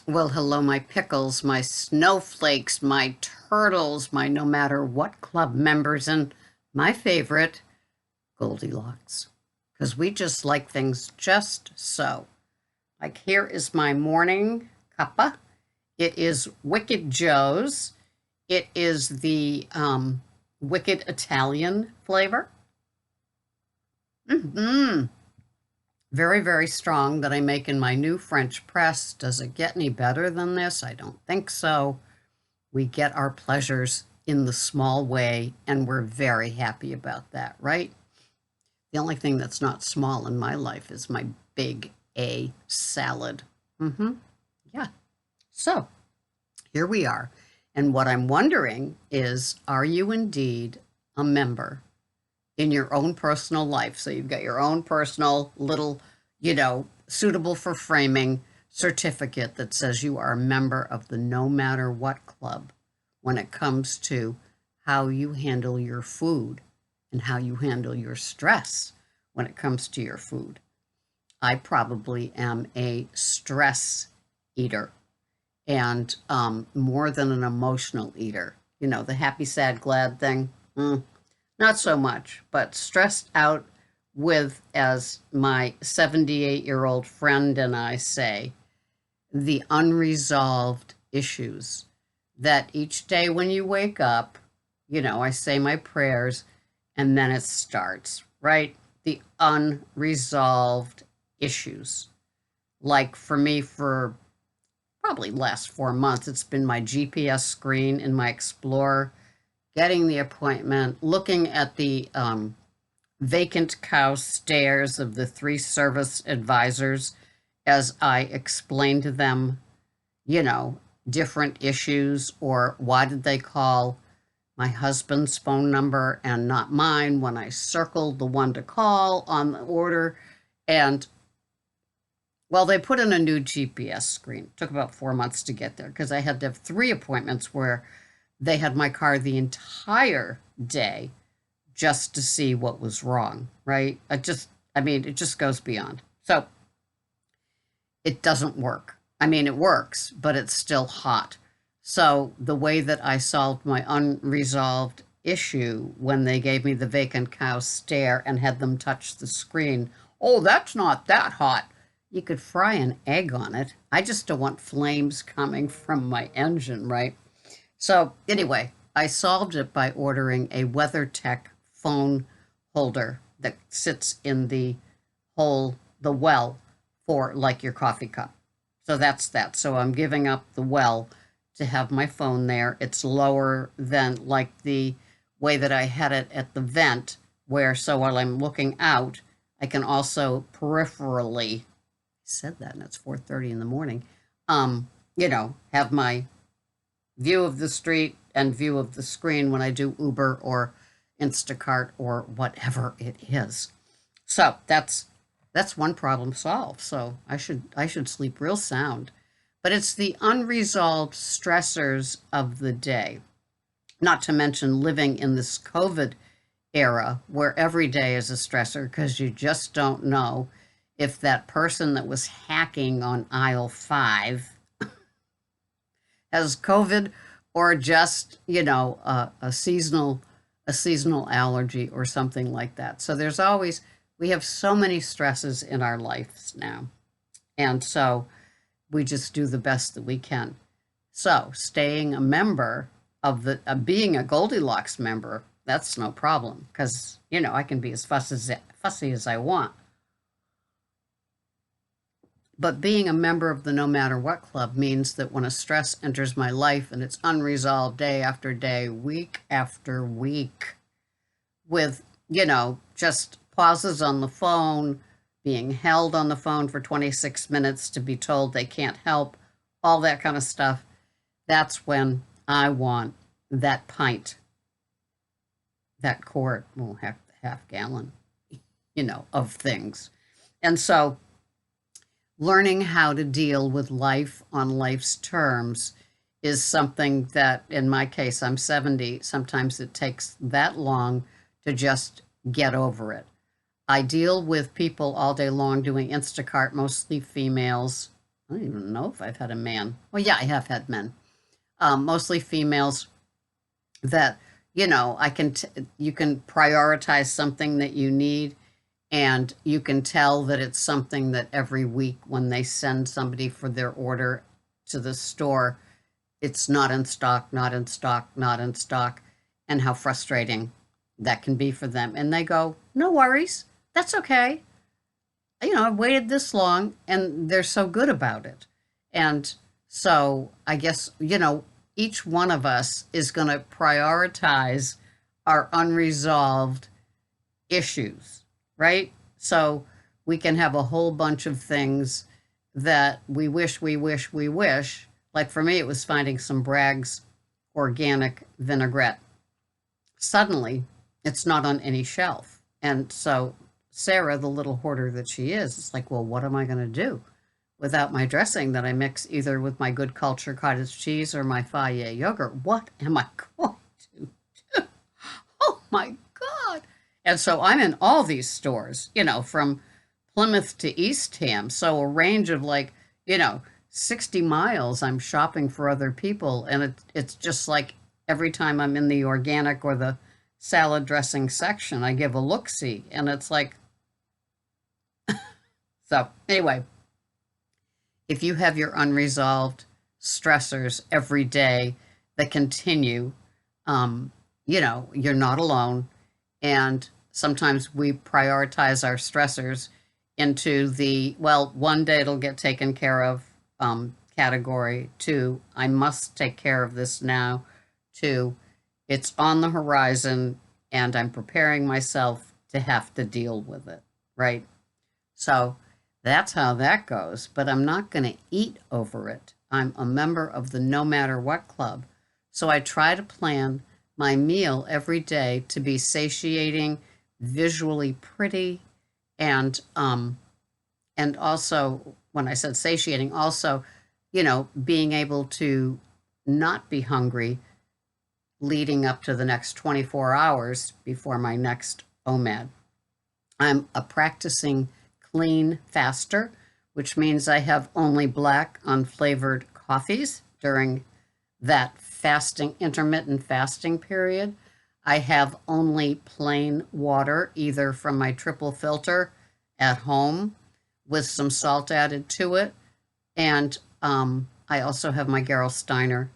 Well, hello, my pickles, my snowflakes, my turtles, my no matter what club members, and my favorite, Goldilocks. Because we just like things just so. Like, here is my morning cuppa. It is Wicked Joe's. It is the Wicked Italian flavor. Mm-hmm. Very, very strong that I make in my new French press. Does it get any better than this? I don't think so. We get our pleasures in the small way, and we're very happy about that, right? The only thing that's not small in my life is my big A salad. Mm-hmm. Yeah. So here we are. And what I'm wondering is, are you indeed a member in your own personal life? So you've got your own personal little, suitable for framing certificate that says you are a member of the No Matter What Club when it comes to how you handle your food and how you handle your stress when it comes to your food. I probably am a stress eater and more than an emotional eater. You know, the happy, sad, glad thing. Not so much, but stressed out with, as my 78-year-old friend and I say, the unresolved issues that each day when you wake up, I say my prayers and then it starts, right? The unresolved issues. Like for me, for probably last 4 months, it's been my GPS screen in my Explorer, getting the appointment, looking at the vacant cow stares of the three service advisors as I explain to them, you know, different issues, or why did they call my husband's phone number and not mine when I circled the one to call on the order. And well, they put in a new GPS screen. It took about 4 months to get there because I had to have three appointments where they had my car the entire day just to see what was wrong, right? It just goes beyond. So it doesn't work. I mean, it works, but it's still hot. So the way that I solved my unresolved issue when they gave me the vacant cow stare and had them touch the screen, oh, that's not that hot. You could fry an egg on it. I just don't want flames coming from my engine, right? So anyway, I solved it by ordering a WeatherTech phone holder that sits in the well for like your coffee cup. So that's that. So I'm giving up the well to have my phone there. It's lower than like the way that I had it at the vent, where so while I'm looking out, I can also peripherally, I said that and it's 4:30 in the morning, have my view of the street and view of the screen when I do Uber or Instacart or whatever it is. So that's one problem solved. So I should sleep real sound. But it's the unresolved stressors of the day. Not to mention living in this COVID era where every day is a stressor because you just don't know if that person that was hacking on aisle 5 has COVID or just, a seasonal allergy or something like that. So we have so many stresses in our lives now. And so we just do the best that we can. So staying a member being a Goldilocks member, that's no problem because, I can be as fussy as I want. But being a member of the No Matter What Club means that when a stress enters my life and it's unresolved day after day, week after week, with, just pauses on the phone, being held on the phone for 26 minutes to be told they can't help, all that kind of stuff, that's when I want that pint, that quart, well, half gallon, of things. And so learning how to deal with life on life's terms is something that, in my case, I'm 70. Sometimes it takes that long to just get over it. I deal with people all day long doing Instacart, mostly females. I don't even know if I've had a man. Well, yeah, I have had men, mostly females that, you can prioritize something that you need, and you can tell that it's something that every week when they send somebody for their order to the store, it's not in stock, not in stock, not in stock, and how frustrating that can be for them. And they go, no worries, that's okay. I've waited this long, and they're so good about it. And so I guess, each one of us is going to prioritize our unresolved issues, right? So we can have a whole bunch of things that we wish, we wish, we wish. Like for me, it was finding some Bragg's organic vinaigrette. Suddenly, it's not on any shelf. And so Sarah, the little hoarder that she is like, well, what am I going to do without my dressing that I mix either with my Good Culture cottage cheese or my Fage yogurt? What am I going to do? Oh my God. And so I'm in all these stores, from Plymouth to Eastham. So a range of 60 miles I'm shopping for other people. And it's just like every time I'm in the organic or the salad dressing section, I give a look-see. And it's like, so anyway, if you have your unresolved stressors every day that continue, you're not alone. And sometimes we prioritize our stressors into the, well, one day it'll get taken care of category, to I must take care of this now, to it's on the horizon and I'm preparing myself to have to deal with it, right? So that's how that goes. But I'm not going to eat over it. I'm a member of the No Matter What Club. So I try to plan my meal every day to be satiating, visually pretty, and also, when I said satiating, also, being able to not be hungry leading up to the next 24 hours before my next OMAD. I'm a practicing clean faster, which means I have only black unflavored coffees during that intermittent fasting period. I have only plain water, either from my triple filter at home with some salt added to it. And I also have my Gerolsteiner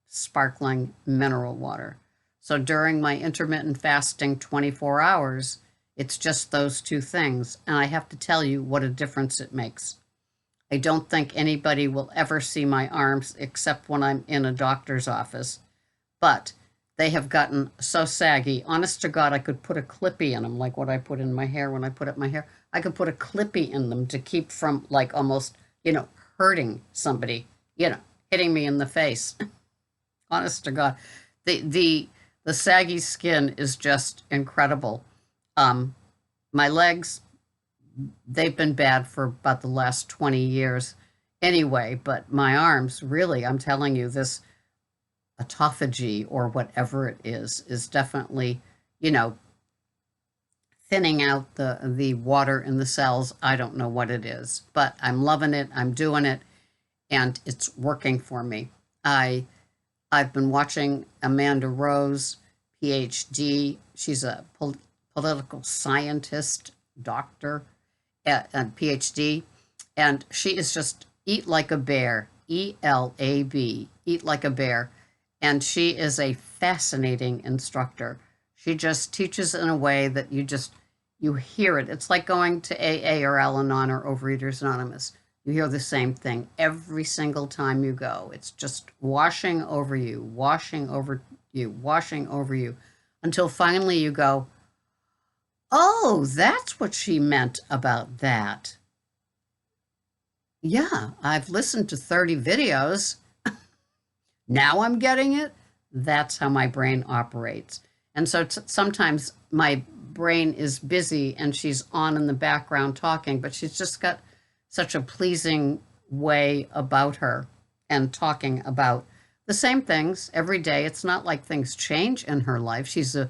sparkling mineral water. So during my intermittent fasting 24 hours, it's just those two things. And I have to tell you what a difference it makes. I don't think anybody will ever see my arms except when I'm in a doctor's office. But they have gotten so saggy. Honest to God, I could put a clippy in them, like what I put in my hair when I put up my hair. I could put a clippy in them to keep from almost, hurting somebody, hitting me in the face. Honest to God. The saggy skin is just incredible. My legs, they've been bad for about the last 20 years anyway, but my arms, really, I'm telling you, this autophagy or whatever it is definitely, thinning out the water in the cells. I don't know what it is, but I'm loving it. I'm doing it, and it's working for me. I've been watching Amanda Rose, PhD. She's a political scientist, doctor, and PhD, and she is just eat like a bear, ELAB, eat like a bear, and she is a fascinating instructor. She just teaches in a way that you hear it. It's like going to AA or Al-Anon or Overeaters Anonymous. You hear the same thing every single time you go. It's just washing over you, washing over you, washing over you, until finally you go, oh, that's what she meant about that. Yeah, I've listened to 30 videos. Now I'm getting it. That's how my brain operates. And so sometimes my brain is busy and she's on in the background talking, but she's just got such a pleasing way about her and talking about the same things every day. It's not like things change in her life. She's a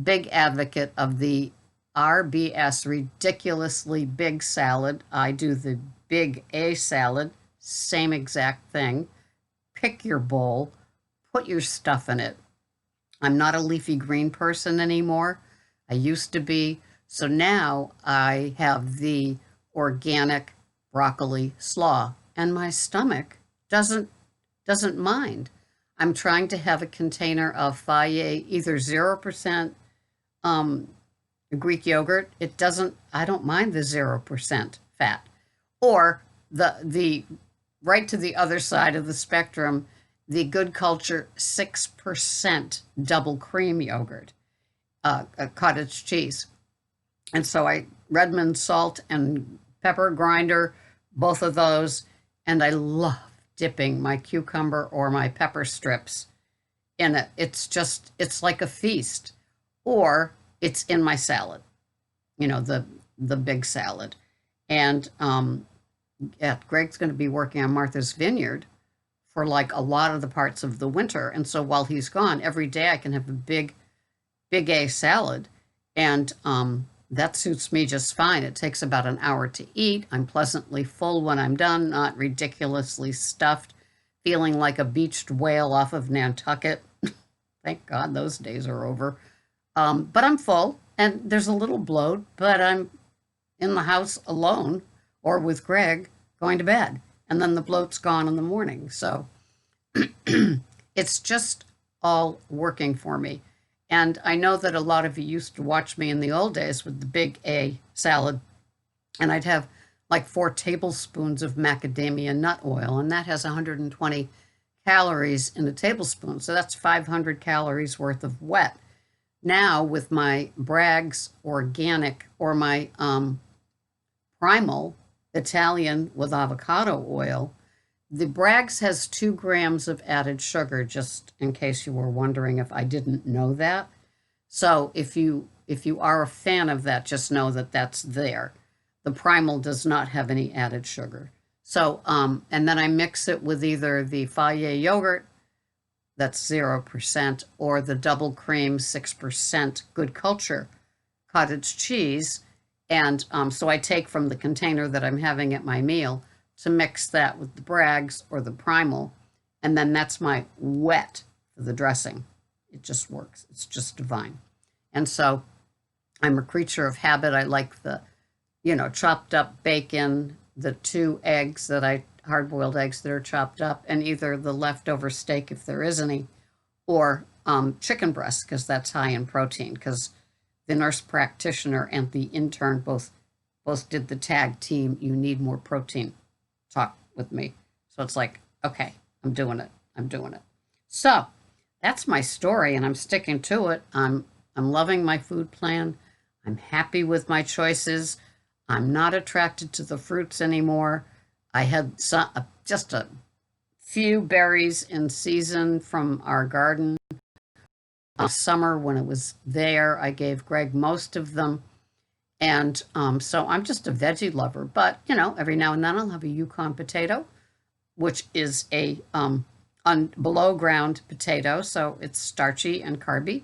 big advocate of the RBS, ridiculously big salad. I do the big A salad, same exact thing. Pick your bowl, put your stuff in it. I'm not a leafy green person anymore. I used to be. So now I have the organic broccoli slaw, and my stomach doesn't mind. I'm trying to have a container of Fage, either 0% um, Greek yogurt. It doesn't. I don't mind the 0% fat, or the right to the other side of the spectrum, the Good Culture 6% double cream yogurt, cottage cheese. And so I Redmond salt and pepper grinder, both of those, and I love dipping my cucumber or my pepper strips in it. It's like a feast. Or it's in my salad, the big salad. And yeah, Greg's going to be working on Martha's Vineyard for like a lot of the parts of the winter. And so while he's gone, every day I can have a big A salad. And that suits me just fine. It takes about an hour to eat. I'm pleasantly full when I'm done, not ridiculously stuffed, feeling like a beached whale off of Nantucket. Thank God those days are over. But I'm full, and there's a little bloat, but I'm in the house alone or with Greg going to bed. And then the bloat's gone in the morning. So it's just all working for me. And I know that a lot of you used to watch me in the old days with the big A salad, and I'd have like 4 tablespoons of macadamia nut oil, and that has 120 calories in a tablespoon. So that's 500 calories worth of wet. Now with my Bragg's organic or my Primal Italian with avocado oil, the Bragg's has 2 grams of added sugar, just in case you were wondering if I didn't know that. So if you are a fan of that, just know that that's there. The Primal does not have any added sugar. So, and then I mix it with either the Fage yogurt, that's 0%, or the double cream 6% Good Culture cottage cheese. And so I take from the container that I'm having at my meal to mix that with the Bragg's or the Primal. And then that's my wet for the dressing. It just works. It's just divine. And so I'm a creature of habit. I like the, chopped up bacon, the 2 eggs hard-boiled eggs that are chopped up, and either the leftover steak, if there is any, or chicken breast, because that's high in protein, because the nurse practitioner and the intern both did the tag team, you need more protein talk with me. So it's like, okay, I'm doing it. So that's my story, and I'm sticking to it. I'm loving my food plan. I'm happy with my choices. I'm not attracted to the fruits anymore. I had just a few berries in season from our garden. Summer when it was there, I gave Greg most of them. And so I'm just a veggie lover. But, every now and then I'll have a Yukon potato, which is a below ground potato. So it's starchy and carby.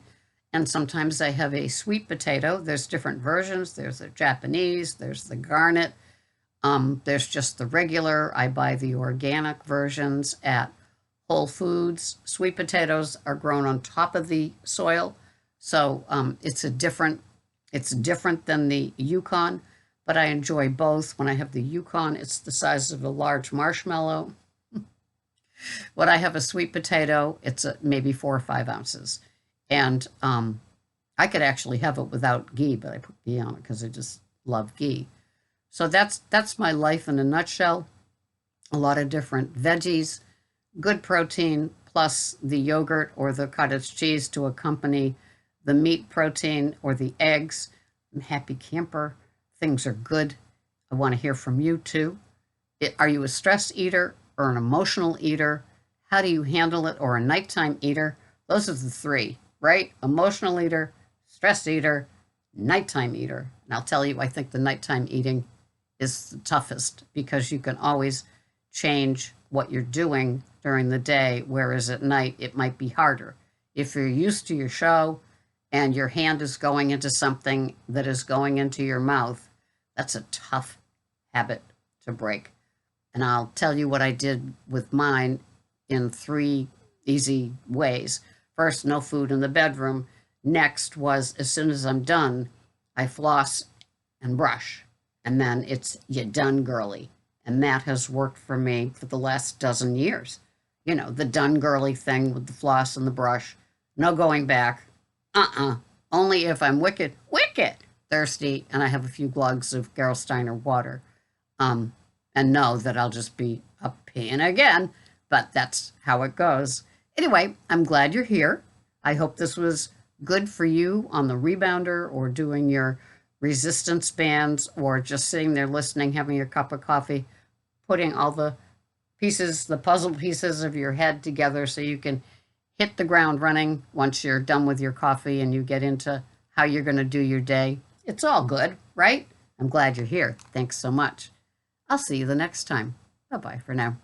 And sometimes I have a sweet potato. There's different versions. There's the Japanese, there's the garnet. There's just the regular. I buy the organic versions at Whole Foods. Sweet potatoes are grown on top of the soil. So it's different than the Yukon, but I enjoy both. When I have the Yukon, it's the size of a large marshmallow. When I have a sweet potato, it's maybe 4 or 5 ounces. And I could actually have it without ghee, but I put ghee on it because I just love ghee. So that's my life in a nutshell. A lot of different veggies, good protein, plus the yogurt or the cottage cheese to accompany the meat protein or the eggs. I'm a happy camper. Things are good. I want to hear from you too. Are you a stress eater or an emotional eater? How do you handle it? Or a nighttime eater? Those are the 3, right? Emotional eater, stress eater, nighttime eater. And I'll tell you, I think the nighttime eating is the toughest because you can always change what you're doing during the day, whereas at night it might be harder. If you're used to your show and your hand is going into something that is going into your mouth, that's a tough habit to break. And I'll tell you what I did with mine in 3 easy ways. First, no food in the bedroom. Next was, as soon as I'm done, I floss and brush. And then it's you done, girly. And that has worked for me for the last dozen years. You know, the done girly thing with the floss and the brush. No going back. Only if I'm wicked thirsty and I have a few glugs of Gerolsteiner water. Um, and know that I'll just be a pain again, but that's how it goes. Anyway, I'm glad you're here. I hope this was good for you on the rebounder or doing your resistance bands or just sitting there listening, having your cup of coffee, putting all the pieces, the puzzle pieces of your head together so you can hit the ground running once you're done with your coffee and you get into how you're going to do your day. It's all good, right? I'm glad you're here. Thanks so much. I'll see you the next time. Bye-bye for now.